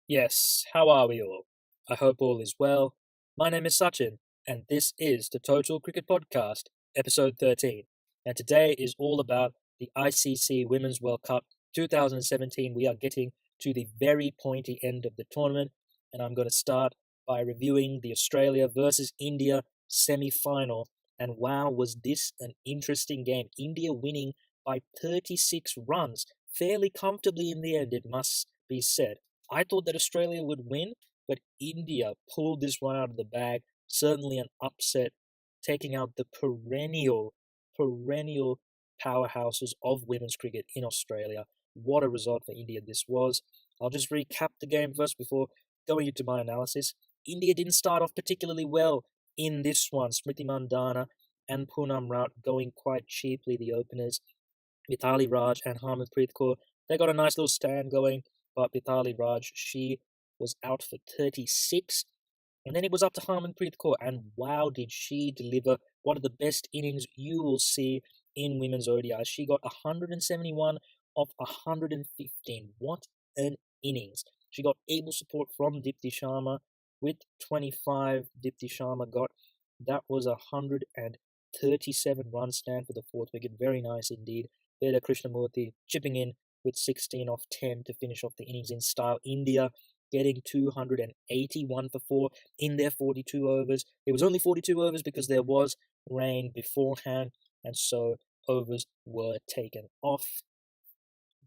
Yes, how are we all? I hope all is well. My name is Sachin, and this is the Total Cricket Podcast, episode 13. And today is all about the ICC Women's World Cup 2017. We are getting to the very pointy end of the tournament, and I'm going to start by reviewing the Australia versus India semi final. And wow, was this an interesting game! India winning by 36 runs, fairly comfortably in the end, it must be said. I thought that Australia would win, but India pulled this one out of the bag. Certainly an upset, taking out the perennial powerhouses of women's cricket in Australia. What a result for India this was. I'll just recap the game first before going into my analysis. India didn't start off particularly well in this one. Smriti Mandana and Poonam Raut going quite cheaply, the openers. Mithali Raj and Harmanpreet Kaur, they got a nice little stand going, but Mithali Raj, she was out for 36. And then it was up to Harmanpreet Kaur, and wow, did she deliver one of the best innings you will see in women's ODIs. She got 171 of 115. What an innings. She got able support from Dipti Sharma with 25. Dipti Sharma got, that was 137 run stand for the fourth wicket. Very nice indeed. Veda Krishnamurthy chipping in with 16 off 10 to finish off the innings in style. India getting 281 for 4 in their 42 overs. It was only 42 overs because there was rain beforehand, and so overs were taken off.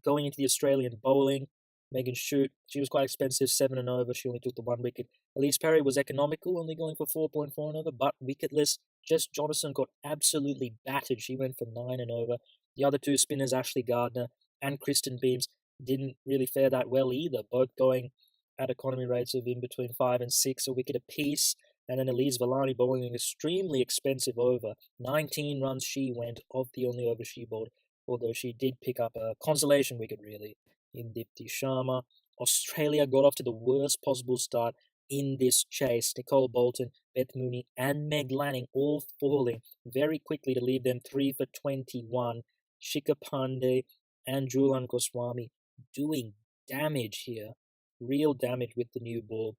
Going into the Australian bowling, Megan Shute, she was quite expensive, 7 and over. She only took the 1 wicket. Elise Perry was economical, only going for 4.4 and over, but wicketless. Jess Johnson got absolutely battered. She went for 9 and over. The other two spinners, Ashley Gardner and Kristen Beams, didn't really fare that well either, both going at economy rates of in between 5 and 6 a wicket apiece. And then Elise Villani bowling an extremely expensive over. 19 runs she went of the only over she bowled, although she did pick up a consolation wicket, really, in Dipti Sharma. Australia got off to the worst possible start in this chase. Nicole Bolton, Beth Mooney, and Meg Lanning all falling very quickly to leave them 3 for 21. Shikha Pandey and Julan Goswami doing damage here, real damage with the new ball.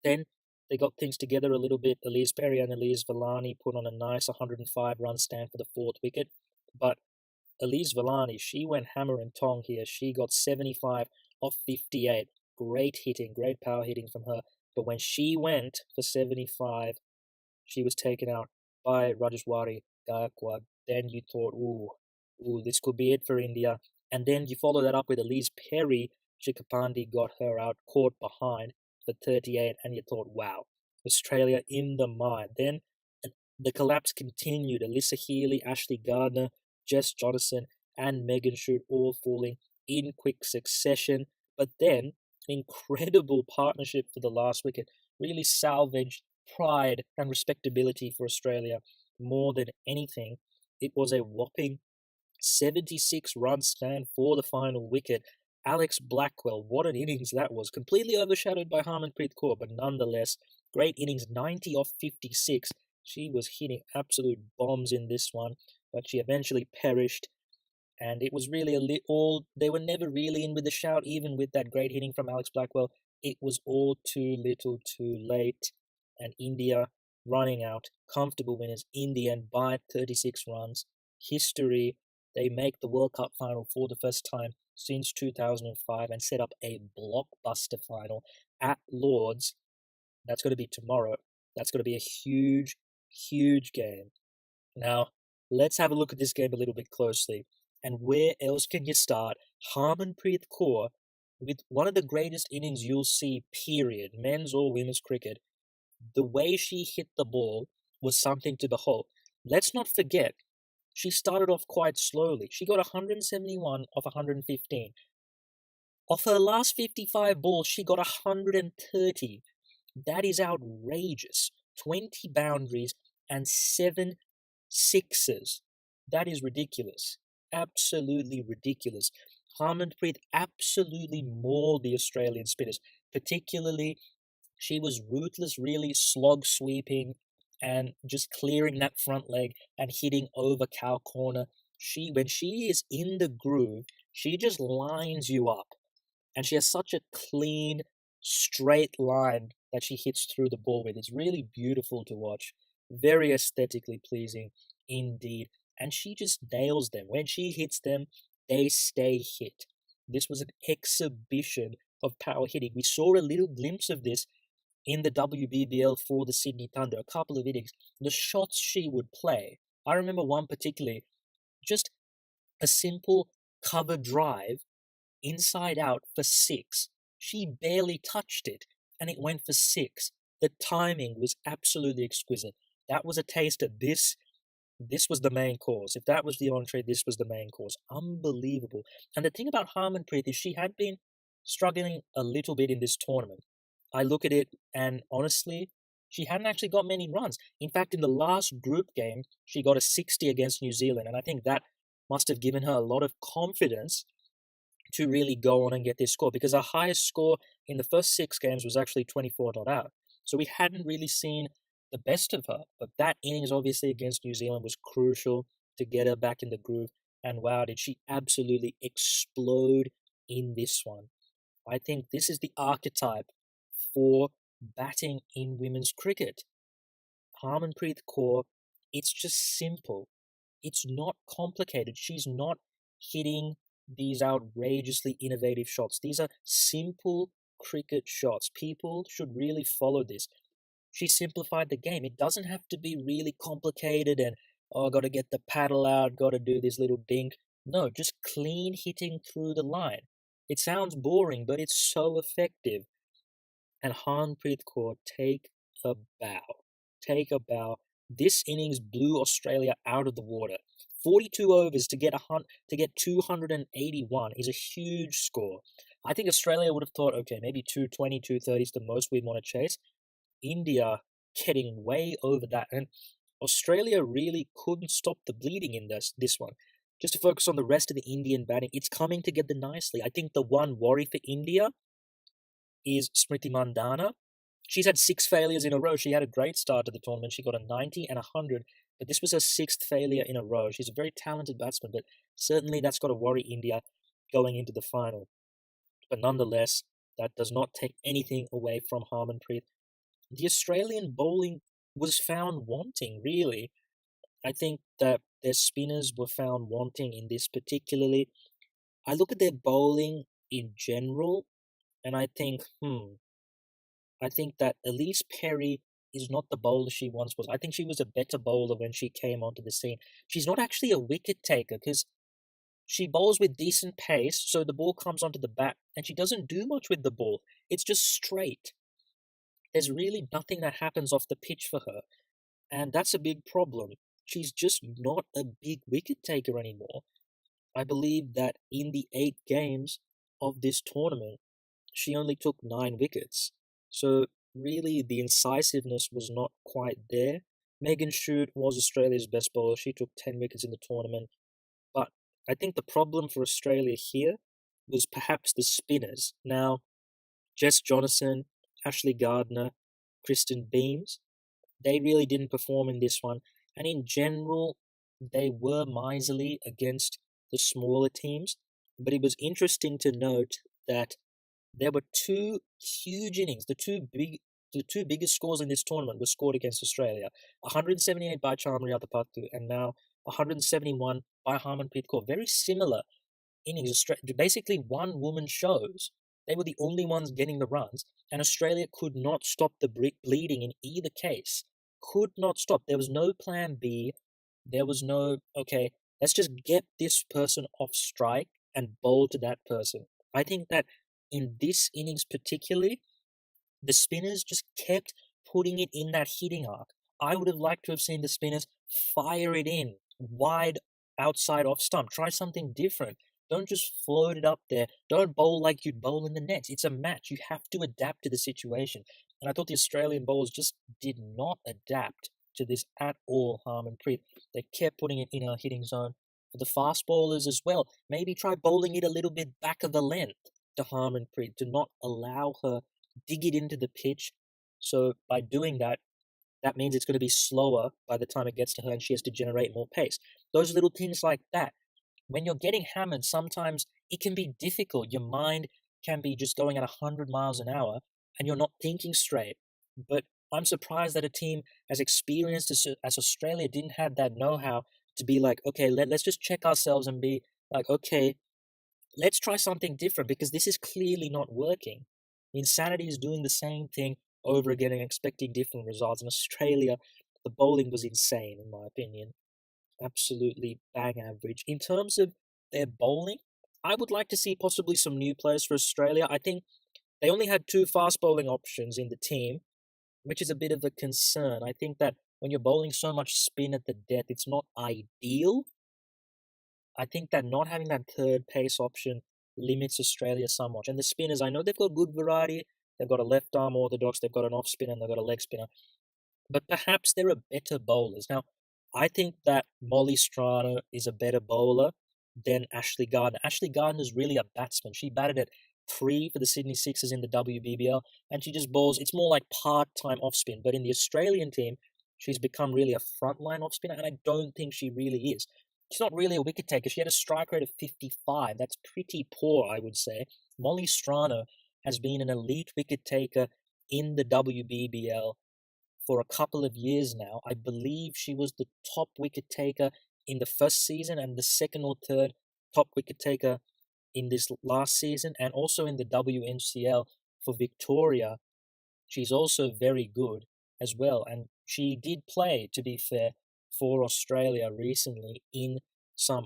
Then they got things together a little bit. Elise Perry and Elise Villani put on a nice 105 run stand for the fourth wicket, but Elise Villani, she went hammer and tong here. She got 75 off 58. Great hitting, great power hitting from her. But when she went for 75, she was taken out by Rajeshwari Gaikwad. Then you thought, this could be it for India. And then you follow that up with Elise Perry. Shikha Pandey got her out, caught behind for 38, and you thought, wow, Australia in the mine. Then the collapse continued. Alyssa Healy, Ashley Gardner, Jess Johnson, and Megan Shute all falling in quick succession. But then, incredible partnership for the last wicket really salvaged pride and respectability for Australia more than anything. It was a whopping 76 run stand for the final wicket. Alex Blackwell, what an innings that was. Completely overshadowed by Harmanpreet Kaur, but nonetheless, great innings, 90 off 56. She was hitting absolute bombs in this one, but she eventually perished. And it was really they were never really in with the shout, even with that great hitting from Alex Blackwell. It was all too little too late. And India running out, comfortable winners in the end by 36 runs. History, they make the World Cup final for the first time since 2005 and set up a blockbuster final at Lord's. That's going to be tomorrow. That's going to be a huge, huge game. Now, let's have a look at this game a little bit closely. And where else can you start? Harmanpreet Kaur, with one of the greatest innings you'll see, period, men's or women's cricket. The way she hit the ball was something to behold. Let's not forget, she started off quite slowly. She got 171 off 115. Off her last 55 balls, she got 130. That is outrageous. 20 boundaries and 7 sixes. That is ridiculous. Absolutely ridiculous. Harmanpreet absolutely mauled the Australian spinners. Particularly, she was ruthless, really slog sweeping and just clearing that front leg and hitting over cow corner. When she is in the groove, she just lines you up. And she has such a clean, straight line that she hits through the ball with. It's really beautiful to watch, very aesthetically pleasing indeed. And she just nails them. When she hits them, they stay hit. This was an exhibition of power hitting. We saw a little glimpse of this in the WBBL for the Sydney Thunder, a couple of innings. The shots she would play. I remember one particularly, just a simple cover drive inside out for six. She barely touched it, and it went for six. The timing was absolutely exquisite. That was a taster. This was the main course. If that was the entree, this was the main course. Unbelievable. And the thing about Harmanpreet is she had been struggling a little bit in this tournament. I look at it, and honestly, she hadn't actually got many runs. In fact, in the last group game, she got a 60 against New Zealand, and I think that must have given her a lot of confidence to really go on and get this score, because our highest score in the first six games was actually 24 not out. So we hadn't really seen the best of her. But that innings, obviously, against New Zealand was crucial to get her back in the groove. And wow, did she absolutely explode in this one. I think this is the archetype for batting in women's cricket. Harmanpreet Kaur, it's just simple. It's not complicated. She's not hitting these outrageously innovative shots. These are simple cricket shots. People should really follow this. She simplified the game. It doesn't have to be really complicated and, oh, got to get the paddle out, got to do this little dink. No, just clean hitting through the line. It sounds boring, but it's so effective. And Harmanpreet Kaur, take a bow. Take a bow. This innings blew Australia out of the water. 42 overs to get 281 is a huge score. I think Australia would have thought, okay, maybe 220, 230 is the most we'd want to chase. India getting way over that, and Australia really couldn't stop the bleeding in this one. Just to focus on the rest of the Indian batting, it's coming together nicely. I think the one worry for India is Smriti Mandhana. She's had 6 failures in a row. She had a great start to the tournament. She got a 90 and 100, but this was her 6th failure in a row. She's a very talented batsman, but certainly that's got to worry India going into the final. But nonetheless, that does not take anything away from Harmanpreet. The Australian bowling was found wanting, really. I think that their spinners were found wanting in this particularly. I look at their bowling in general, and I think that Elise Perry is not the bowler she once was. I think she was a better bowler when she came onto the scene. She's not actually a wicket taker because she bowls with decent pace, so the ball comes onto the bat, and she doesn't do much with the ball. It's just straight. There's really nothing that happens off the pitch for her, and that's a big problem. She's just not a big wicket taker anymore. I believe that in the 8 games of this tournament, she only took 9 wickets. So really, the incisiveness was not quite there. Megan Shute was Australia's best bowler. She took 10 wickets in the tournament. But I think the problem for Australia here was perhaps the spinners. Now, Jess Jonassen, Ashley Gardner, Kristen Beams, they really didn't perform in this one. And in general, they were miserly against the smaller teams. But it was interesting to note that there were 2 huge innings. The two biggest scores in this tournament were scored against Australia. 178 by Chamari Atapattu and now 171 by Harmanpreet Kaur. Very similar innings. Basically, one-woman shows. They were the only ones getting the runs, and Australia could not stop the bleeding in either case. Could not stop. There was no plan B. There was no, okay, let's just get this person off strike and bowl to that person. I think that in this innings particularly, the spinners just kept putting it in that hitting arc. I would have liked to have seen the spinners fire it in, wide outside off stump. Try something different. Don't just float it up there. Don't bowl like you'd bowl in the nets. It's a match. You have to adapt to the situation. And I thought the Australian bowlers just did not adapt to this at all, Harmanpreet. They kept putting it in our hitting zone. For the fast bowlers as well, maybe try bowling it a little bit back of the length to Harmanpreet, to not allow her dig it into the pitch. So by doing that, that means it's going to be slower by the time it gets to her and she has to generate more pace. Those little things like that. When you're getting hammered, sometimes it can be difficult. Your mind can be just going at 100 miles an hour, and you're not thinking straight. But I'm surprised that a team as experienced as Australia didn't have that know-how to be like, okay, let's just check ourselves and be like, okay, let's try something different because this is clearly not working. Insanity is doing the same thing over again and expecting different results. In Australia, the bowling was insane, in my opinion. Absolutely bang average. In terms of their bowling, I would like to see possibly some new players for Australia. I think they only had two fast bowling options in the team, which is a bit of a concern. I think that when you're bowling so much spin at the death, it's not ideal. I think that not having that third pace option limits Australia somewhat. And the spinners, I know they've got good variety. They've got a left arm orthodox, they've got an off spinner, and they've got a leg spinner. But perhaps there are better bowlers. Now, I think that Molly Strano is a better bowler than Ashley Gardner. Ashley Gardner is really a batsman. She batted at 3 for the Sydney Sixers in the WBBL, and she just bowls. It's more like part-time off spin. But in the Australian team, she's become really a frontline off spinner, and I don't think she really is. She's not really a wicket taker. She had a strike rate of 55. That's pretty poor, I would say. Molly Strano has been an elite wicket taker in the WBBL for a couple of years now. I believe she was the top wicket taker in the first season and the second or third top wicket taker in this last season, and also in the WNCL for Victoria. She's also very good as well, and she did play, to be fair, for Australia recently in some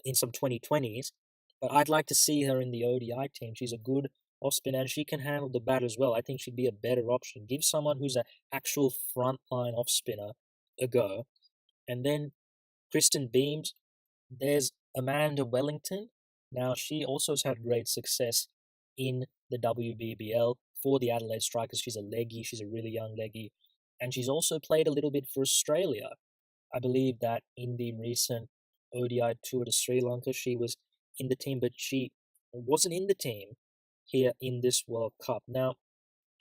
in some 2020s. But I'd like to see her in the ODI team. She's a good off spinner and she can handle the bat as well. I think she'd be a better option. Give someone who's an actual frontline off spinner a go. And then Kristen Beams, there's Amanda Wellington. Now, she also has had great success in the WBBL for the Adelaide Strikers. She's a leggy, she's a really young leggy, and she's also played a little bit for Australia. I believe that in the recent ODI tour to Sri Lanka, she was in the team, but she wasn't in the team here in this World Cup. Now,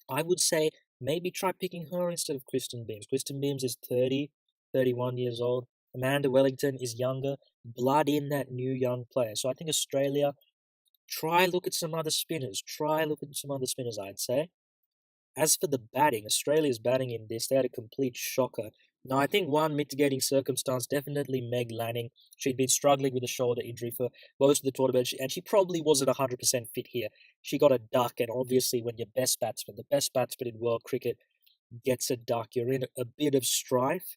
I would say maybe try picking her instead of Kristen Beams. Kristen Beams is 30, 31 years old. Amanda Wellington is younger. Blood in that new young player. So I think Australia, try look at some other spinners. Try look at some other spinners, I'd say. As for the batting, Australia's batting in this, they had a complete shocker. Now, I think one mitigating circumstance, definitely Meg Lanning. She'd been struggling with a shoulder injury for most of the tournament, and she probably wasn't 100% fit here. She got a duck, and obviously when your best batsman, the best batsman in world cricket, gets a duck, you're in a bit of strife.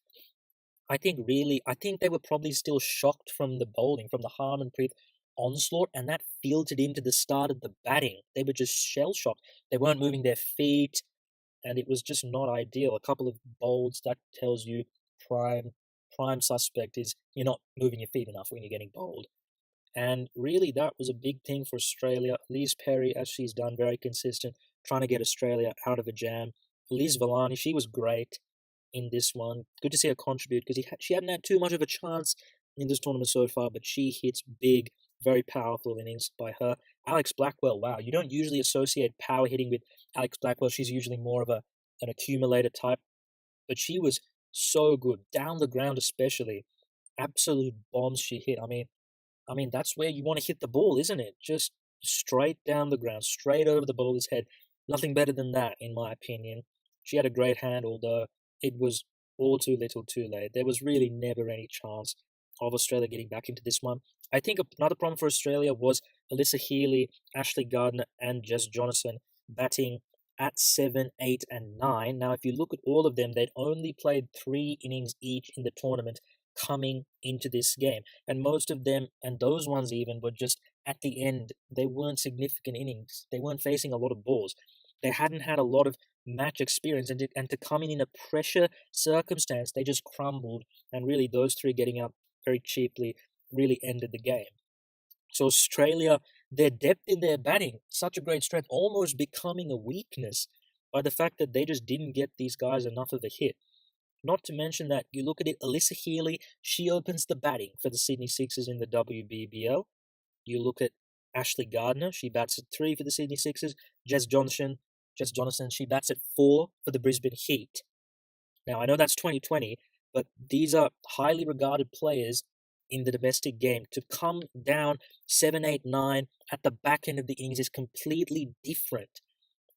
I think they were probably still shocked from the bowling, from the Harmanpreet onslaught, and that filtered into the start of the batting. They were just shell shocked. They weren't moving their feet, and it was just not ideal. A couple of bowls that tells you prime suspect is you're not moving your feet enough when you're getting bowled. And really, that was a big thing for Australia. Liz Perry, as she's done, very consistent, trying to get Australia out of a jam. Liz Villani, she was great in this one. Good to see her contribute because she hadn't had too much of a chance in this tournament so far, but she hits big, very powerful innings by her. Alex Blackwell, wow, you don't usually associate power hitting with Alex Blackwell. She's usually more of an accumulator type, but she was so good down the ground, especially absolute bombs she hit. I mean that's where you want to hit the ball, isn't it? Just straight down the ground, straight over the bowler's head. Nothing better than that, in my opinion. She had a great hand, although it was all too little, too late. There was really never any chance of Australia getting back into this one. I think another problem for Australia was Alyssa Healy, Ashley Gardner, and Jess Jonathan batting at 7, 8, and 9. Now, if you look at all of them, they'd only played 3 innings each in the tournament coming into this game. And most of them, and those ones even, were just at the end. They weren't significant innings. They weren't facing a lot of balls. They hadn't had a lot of match experience, and to come in a pressure circumstance, they just crumbled. And really, those 3 getting up very cheaply really ended the game. So Australia, their depth in their batting, such a great strength, almost becoming a weakness by the fact that they just didn't get these guys enough of a hit. Not to mention that you look at it, Alyssa Healy, she opens the batting for the Sydney Sixers in the WBBL. You look at Ashley Gardner, she bats at 3 for the Sydney Sixers. Jess Johnson, she bats at 4 for the Brisbane Heat. Now, I know that's 2020, but these are highly regarded players in the domestic game. To come down 7, 8, 9 at the back end of the innings is completely different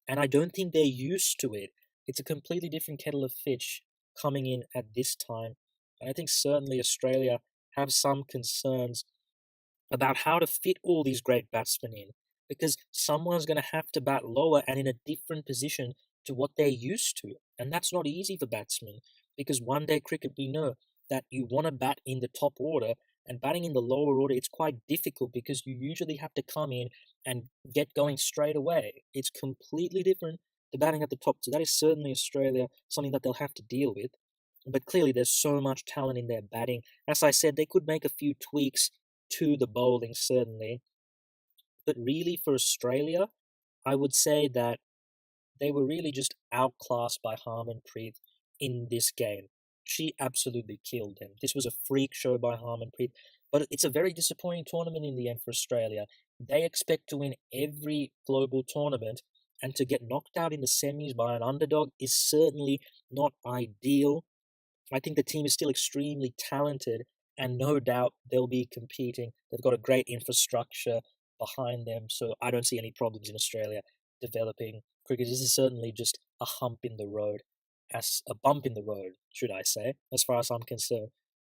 and I don't think they're used to it. It's a completely different kettle of fish coming in at this time. And I think certainly Australia have some concerns about how to fit all these great batsmen in, because someone's going to have to bat lower and in a different position to what they're used to. And that's not easy for batsmen, because one day cricket, we know that you want to bat in the top order, and batting in the lower order, it's quite difficult because you usually have to come in and get going straight away. It's completely different to batting at the top. So that is certainly Australia, something that they'll have to deal with. But clearly, there's so much talent in their batting. As I said, they could make a few tweaks to the bowling, certainly. But really, for Australia, I would say that they were really just outclassed by Harmanpreet in this game. She absolutely killed them. This was a freak show by Harmanpreet, but it's a very disappointing tournament in the end for Australia. They expect to win every global tournament, and to get knocked out in the semis by an underdog is certainly not ideal. I think the team is still extremely talented, and no doubt they'll be competing. They've got a great infrastructure behind them, so I don't see any problems in Australia developing cricket. This is certainly just a hump in the road, as a bump in the road, should I say, as far as I'm concerned.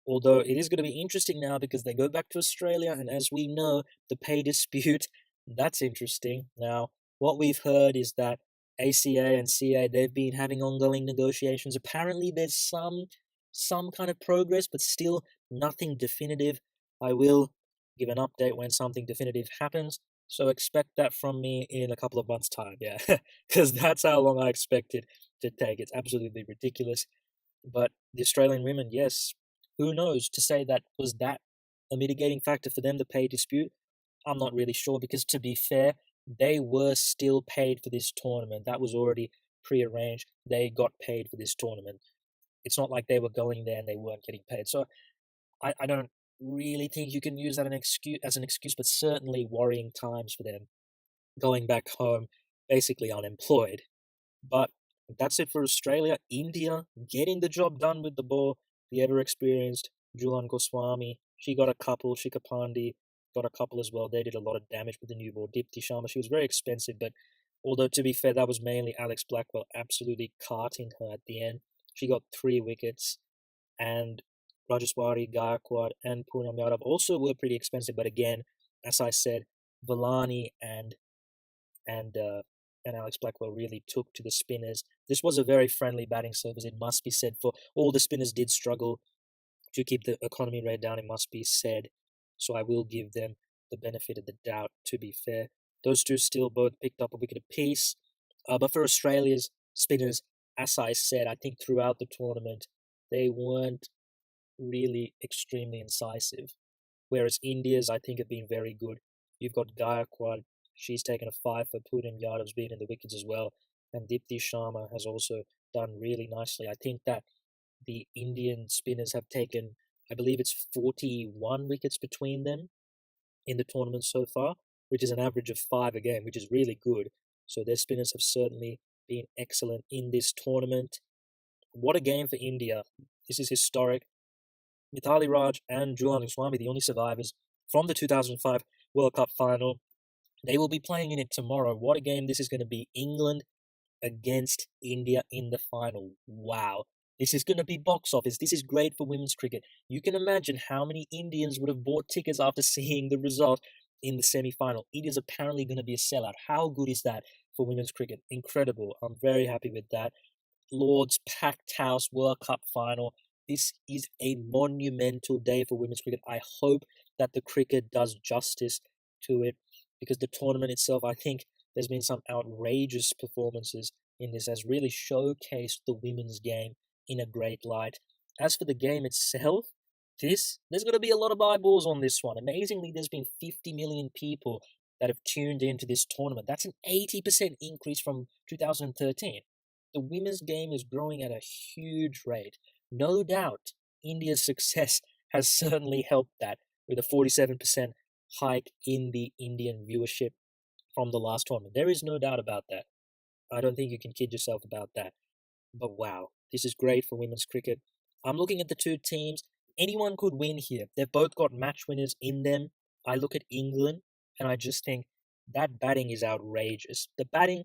Although it is going to be interesting now because they go back to Australia, and as we know, the pay dispute, that's interesting. Now, what we've heard is that ACA and CA, they've been having ongoing negotiations. Apparently, there's some kind of progress, but still nothing definitive. I will give an update when something definitive happens. So expect that from me in a couple of months' time, yeah, because that's how long I expect it to take. It's absolutely ridiculous. But the Australian women, yes, who knows? To say that was that a mitigating factor for them, the pay dispute, I'm not really sure because to be fair, they were still paid for this tournament. That was already prearranged. They got paid for this tournament. It's not like they were going there and they weren't getting paid. So I don't really think you can use that as an excuse, but certainly worrying times for them going back home, basically unemployed. But that's it for Australia. India getting the job done with the ball. The ever experienced Julan Goswami, she got a couple. Shikha Pandey got a couple as well. They did a lot of damage with the new ball. Dipti Sharma, she was very expensive, but although to be fair, that was mainly Alex Blackwell absolutely carting her at the end. She got 3 wickets, and Rajaswari, Gaikwad, and Poonam Yadav also were pretty expensive. But again, as I said, Villani and uh, and Alex Blackwell really took to the spinners. This was a very friendly batting service, it must be said. For all the spinners did struggle to keep the economy rate down, it must be said. So I will give them the benefit of the doubt. To be fair, those two still both picked up a wicket apiece. But for Australia's spinners, as I said, I think throughout the tournament they weren't really extremely incisive. Whereas India's, I think, have been very good. You've got Gaikwad, she's taken a 5 for Putin Yadav's beaten the wickets as well. And Dipti Sharma has also done really nicely. I think that the Indian spinners have taken, I believe it's 41 wickets between them in the tournament so far, which is an average of 5 a game, which is really good. So their spinners have certainly been excellent in this tournament. What a game for India. This is historic. Mithali Raj and Julan Goswami, the only survivors from the 2005 World Cup final. They will be playing in it tomorrow. What a game this is going to be. England against India in the final. Wow. This is going to be box office. This is great for women's cricket. You can imagine how many Indians would have bought tickets after seeing the result in the semi-final. India's apparently going to be a sellout. How good is that for women's cricket? Incredible. I'm very happy with that. Lord's packed house World Cup final. This is a monumental day for women's cricket. I hope that the cricket does justice to it, because the tournament itself, I think there's been some outrageous performances in this, has really showcased the women's game in a great light. As for the game itself, there's going to be a lot of eyeballs on this one. Amazingly, there's been 50 million people that have tuned into this tournament. That's an 80% increase from 2013. The women's game is growing at a huge rate. No doubt, India's success has certainly helped that, with a 47% hike in the Indian viewership from the last tournament. There is no doubt about that. I don't think you can kid yourself about that. But wow, this is great for women's cricket. I'm looking at the two teams. Anyone could win here. They've both got match winners in them. I look at England and I just think that batting is outrageous. The batting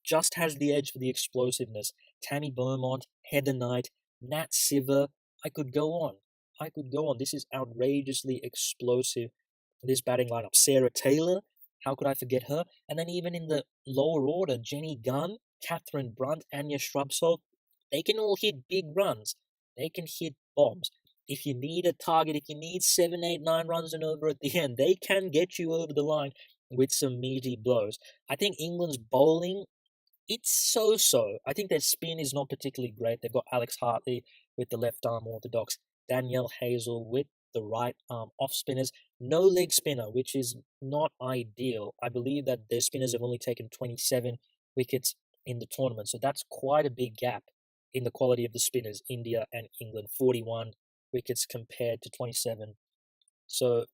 just has the edge for the explosiveness. Tammy Beaumont, Heather Knight, Nat Siver. I could go on. I could go on. This is outrageously explosive. This batting lineup. Sarah Taylor. How could I forget her? And then even in the lower order, Jenny Gunn, Catherine Brunt, Anya Shrubsole, they can all hit big runs. They can hit bombs. If you need a target, if you need 7, 8, 9 runs and over at the end, they can get you over the line with some meaty blows. I think England's bowling, it's so-so. I think their spin is not particularly great. They've got Alex Hartley with the left arm orthodox, Danielle Hazel with the right arm off spinners, no leg spinner, which is not ideal. I believe that their spinners have only taken 27 wickets in the tournament, so that's quite a big gap in the quality of the spinners, India and England, 41 wickets compared to 27. So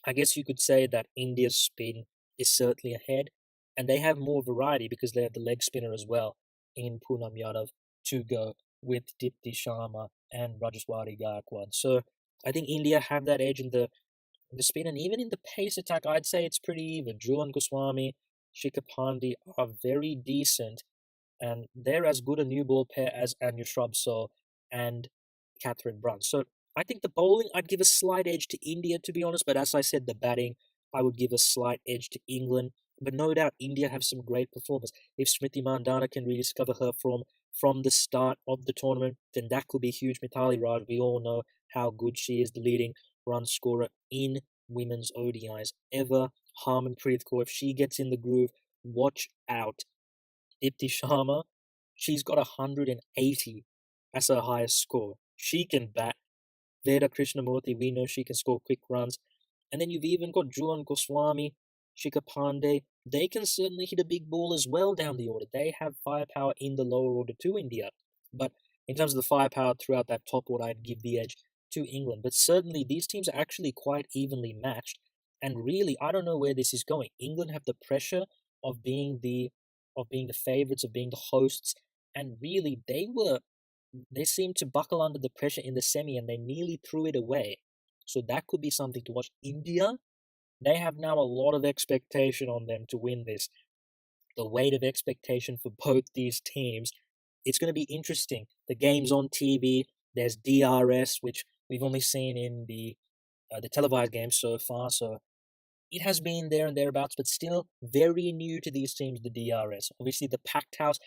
I guess you could say that India's spin is certainly ahead, and they have more variety because they have the leg spinner as well in Poonam Yadav to go with Dipti Sharma and Rajaswari Gaikwad. So I think India have that edge in the spin, and even in the pace attack, I'd say it's pretty even. Julan Goswami, Shikhar Pandey are very decent, and they're as good a new ball pair as Anya Shrubsole and Catherine Brunt. So I think the bowling, I'd give a slight edge to India, to be honest, but as I said, the batting, I would give a slight edge to England. But no doubt, India have some great performers. If Smriti Mandana can rediscover her from the start of the tournament, then that could be huge. Mithali Raj, we all know how good she is, the leading run scorer in women's ODIs ever. Harmanpreet Kaur, if she gets in the groove, watch out. Dipti Sharma, she's got 180 as her highest score. She can bat. Veda Krishnamurti, we know she can score quick runs. And then you've even got Julan Goswami, Shikhar Pandey. They can certainly hit a big ball as well down the order. They have firepower in the lower order to India. But in terms of the firepower throughout that top order, I'd give the edge to England. But certainly these teams are actually quite evenly matched. And really, I don't know where this is going. England have the pressure of being the favourites, of being the hosts, and really they seemed to buckle under the pressure in the semi and they nearly threw it away. So that could be something to watch. India, they have now a lot of expectation on them to win this. The weight of expectation for both these teams, it's going to be interesting. The game's on TV. There's DRS, which we've only seen in the televised games so far. So it has been there and thereabouts, but still very new to these teams, the DRS. Obviously, the packed house.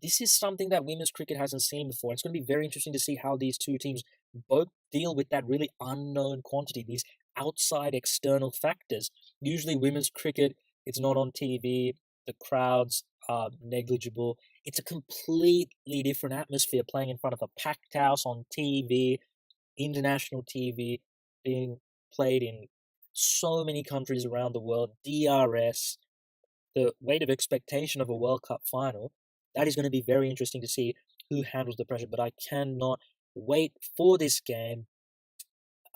This is something that women's cricket hasn't seen before. It's going to be very interesting to see how these two teams both deal with that really unknown quantity, these outside external factors. Usually, women's cricket, it's not on TV, the crowds are negligible. It's a completely different atmosphere playing in front of a packed house on TV, international TV, being played in so many countries around the world. DRS, the weight of expectation of a World Cup final, that is going to be very interesting to see who handles the pressure. But I cannot wait for this game.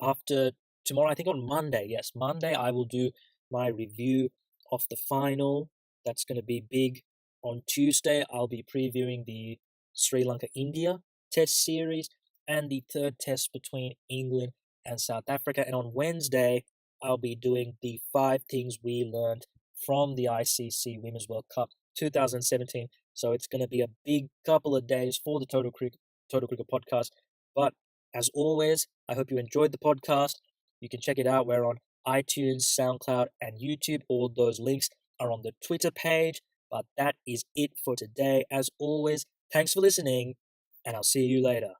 After tomorrow, I think on Monday, yes, Monday, I will do my review of the final. That's going to be big. On Tuesday, I'll be previewing the Sri Lanka-India Test series and the third test between England and South Africa. And on Wednesday, I'll be doing the 5 things we learned from the ICC Women's World Cup 2017. So it's going to be a big couple of days for the Total Cricket podcast. But as always, I hope you enjoyed the podcast. You can check it out. We're on iTunes, SoundCloud, and YouTube. All those links are on the Twitter page. But that is it for today. As always, thanks for listening, and I'll see you later.